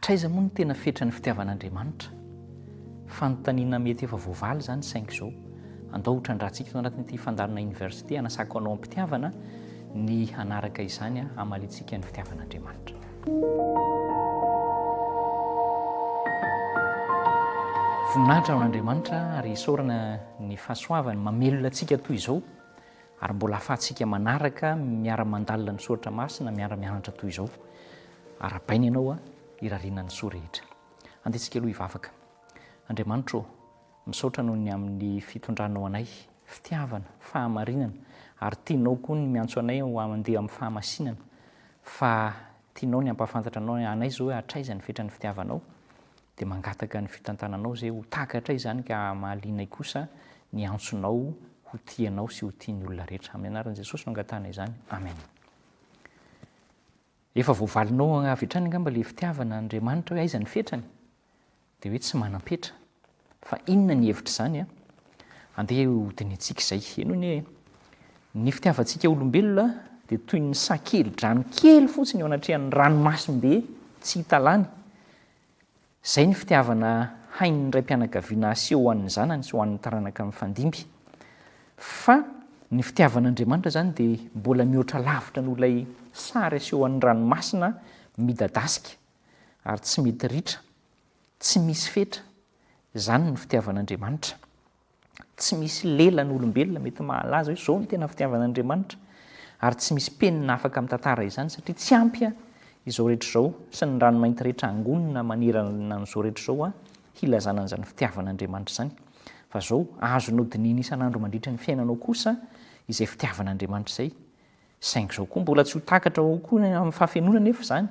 Traiza moa no tena fetra ny fitiavan'Andriamanitra. Fanontaniana mety efa voavaly zany saingy izao. Andao hotrandratsika tao anatin'ity fandarana université anasako anao am-pitiavana ny hanaraka izany hamalitsika ny fitiavan'Andriamanitra. Voninahitra ao n'Andriamanitra ary isaorana ny fahasoavany mamelona antsika toy izao ary mbola ahafahantsika manaraka miara-mandalina ny soratra masina miara-mianatra toy izao. Arabaina ianao irariana ny soa rehetra. Andehantsika aloha hivavaka. Andriamanitra, misaotra noho ny amin'ny fitondranao anay, fitiavana, fahamarinana ary tianao koa ny miantso anay ho mandeha amin'ny fahamasinana, fa tianao ny ampahafantatra anao anay zao hoe hatraiza ny fetra ny fitiavanao, dia mangataka ny fitantananao zay ho takatray izany ka mahalinay kosa ny antsonao ho tianao sy ho tiany olona rehetra. Amin'ny anaran'i Jesosy no angatana izany. Amen. Efa voavalinao avy hatrany angamba ilay fitiavan'Andriamanitra hoe aiza ny fetrany? Dia hoe tsy manam-petra. Fa inona ny hevitra izany? Andeha ho dinitsika izay. Eno ny ny fitiavantsika olombelona dia toy ny sakely-drano kely fotsiny eo anatrehan'ny ranomasimbe tsy hita lany. Izay ny fitiavana hain'ny ray mpianakaviana aseho ho an'ny zanany sy ho an'ny taranaka mifandimby. Fa ny fitiavan'Andriamanitra zany dia mbola mihoatra lavitra noho sary aseho an'ny ranomasina midadasika ary tsy mety ritra, tsy misy fetra. Zany ny fitiavan'Andriamanitra. Tsy misy lela ny olombelona mety mahalaza hoe izao ny tena fitiavan'Andriamanitra ary tsy misy penina afaka mitantara izany satria tsy ampy izao rehetra izao sy ny ranomainty rehetra angonina manerana n'izao rehetra izao hilazana an'izany fitiavan'Andriamanitra izany. Fa izao azonao dinihina isan'andro mandritra ny fiainanao kosa izay fitiavan'Andriamanitra izay. Saingy izao koa mbola tsy ho takatra ao koa amin'ny fahafenona nefa izany.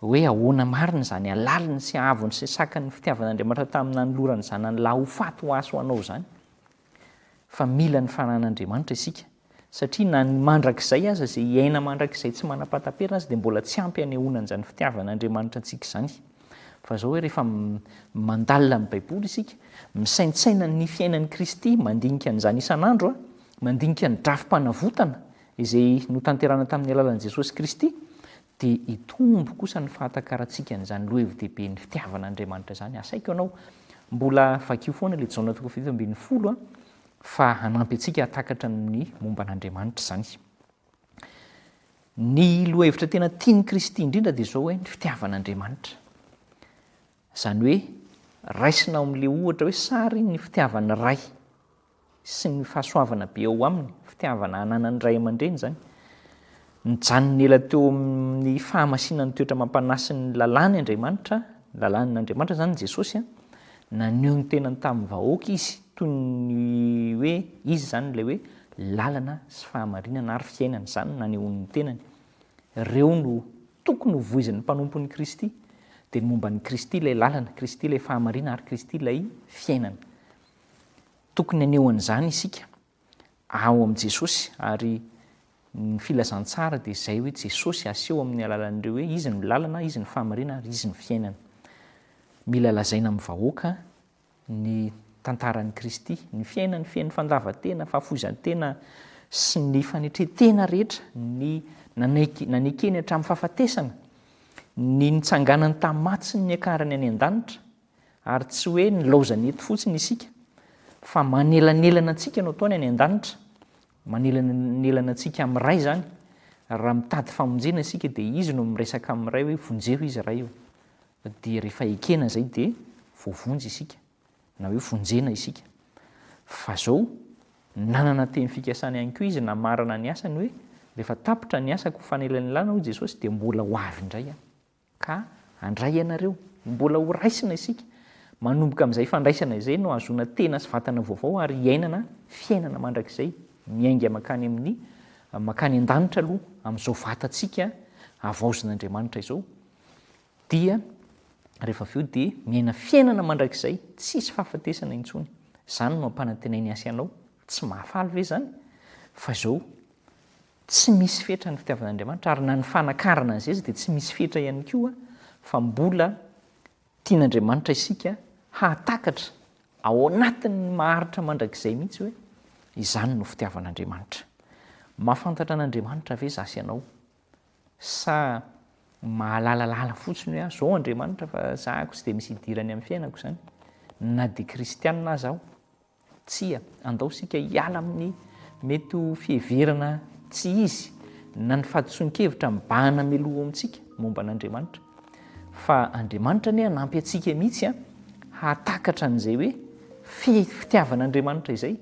Hoe ahoana marina izany alaliny sy avony sy sakany fitiavan'Andriamanitra tamin'ny nanolorany zanany laha ho faty ho aso anao izany. Fa mila ny fanan'Andriamanitra isika satria na ny mandrakizay aza izay iaina mandrakizay tsy manam-pataperana azy dia mbola tsy ampy hanehoana an'izany fitiavan'Andriamanitra antsika izany. Fa izao hoe rehefa mandalina amin'ny Baiboly isika, misaintsaina ny fiainan'i Kristy, mandinika an'izany isan'andro, mandinika ny drafim-panavotana izay notanterana tamin'ny alalan'i Jesosy Kristy, dia hitombo kosa ny fahatakarantsika n'izany loha-hevi-dehibe ny fitiavan'Andriamanitra izany. Asaiko ianao mbola vakio foana ilay Jaona 7:10 fa hanampy antsika hatakatra ny momba an'Andriamanitra izany. Ny loha-hevitra tena tian'i Kristy indrindra dia izao hoe ny fitiavan'Andriamanitra. Izany hoe raisina ao amin'ilay ohatra hoe sary ny fitiavan'ny ray sy ny fahasoavana be ao aminy, fitiavana hananan'ny ray aman-dreny izany. Nijanony ela teo amin'ny fahamasinan'ny toetra mampanasy ny lalàny Andriamanitra, lalàn'Andriamanitra izany Jesosy, naneho ny tenany tamin'ny vahoaka izy toy ny hoe izy izany ilay hoe lalana sy fahamarinana ary fiainana izany nanehoany tenany. Ireo no tokony ho voizin'ny mpanompon'i Kristy. Dia ny momba ny Kristy ilay lalana, Kristy ilay fahamarinana ary Kristy ilay fiainana. Tokony hanehoan'izany isika ao amin'i Jesosy ary ny filazantsara dia izay hoe Jesosy aseho amin'ny alalan'ireo hoe izy ny lalana, izy ny fahamarinana ary izy ny fiainana. Mila lazaina amin'ny vahoaka ny tantaran'i Kristy, ny fiainany feno fandavan-tena, fahafoizan-tena sy ny fanetretena rehetra, ny nanekeny hatramin'ny fahafatesana, ny nitsanganany tamin'ny maty sy ny akarany any an-danitra ary tsy hoe nilaozany eto fotsiny isika fa manelanelana antsika no ataony any an-danitra, manelanelana antsika amin'ny ray izany. Raha mitady famonjena isika dia izy no miresaka amin'ny ray hoe vonjeo izy ray io. Dia rehefa ekena izay dia voavonjy isika na hoe vonjena isika. Fa izao nanana teny fikasana ihany koa izy namarana ny asany hoe rehefa tapitra ny asako fanelanelana hoy Jesosy dia mbola ho avy indray ka handray ianareo, mbola ho raisina isika. Manomboka amin'izay fandraisana izay no ahazoana tena sy vatana vaovao ary iainana fiainana mandrakizay miainga makany an-danitra aloha amin'izao vatantsika avaozin'Andriamanitra izao. Dia rehefa avy eo dia miaina fiainana mandrakizay tsisy fahafatesana intsony. Izany no ampanantenainy asa ianao. Tsy mahafaly ve izany? Fa izao tsy misy fetra ny fitiavan'Andriamanitra ary na ny fanakarana an'izay izy dia tsy misy fetra ihany koa fa mbola tian'Andriamanitra isika hahatakatra ao anatin'ny maharitra mandrakizay mihitsy hoe izany no fitiavan'Andriamanitra. Mahafantatra an'Andriamanitra ve zasy ianao? Sa mahalalalala fotsiny hoe zao Andriamanitra fa zahako tsy dia misy hidirany amin'ny fiainako zany na dia kristianina zaho tsia andao sika hiala amin'ny mety ho fiheverana tsy izy na ny fahadisoan-kevitra mibahana miloha amintsika momba an'Andriamanitra fa Andriamanitra ny hanampy atsika mihitsy hatakatra an'izay hoe fitiavan'Andriamanitra izay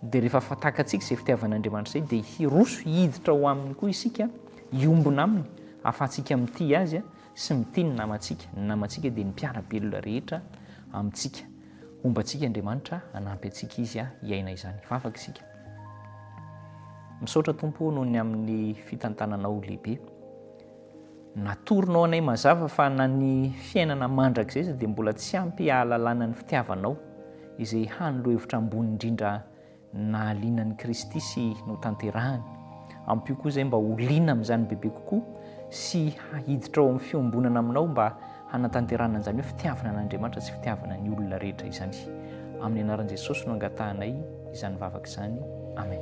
dia rehefa fatakatsika izay fitiavan'Andriamanitra izay dia hiroso hiditra ho aminy koa isika hiombona aminy ahafahantsika mity azy sy mity ny namantsika dia ny mpiarabelona rehetra amintsika ombantsika Andriamanitra hanampy atsika izy hiaina izany vavaka isika misaotra Tompo noho ny amin'ny fitantananao lehibe natoronao anay mazava fa na ny fiainana mandrakizay izy dia mbola tsy ampy hahalalana ny fitiavanao izay hanylo hevitra ambony indrindra nahalianan'i Kristy sy no tanterahany ampio koa izay mba holiana amin'izany bebe kokoa sy hahiditra ao amin'ny fiombonana aminao mba hanatanterana an'izany hoe fitiavana an'Andriamanitra sy fitiavana ny olona rehetra izany amin'ny anaran'i Jesosy no angatahanay izany vavaka izany amen.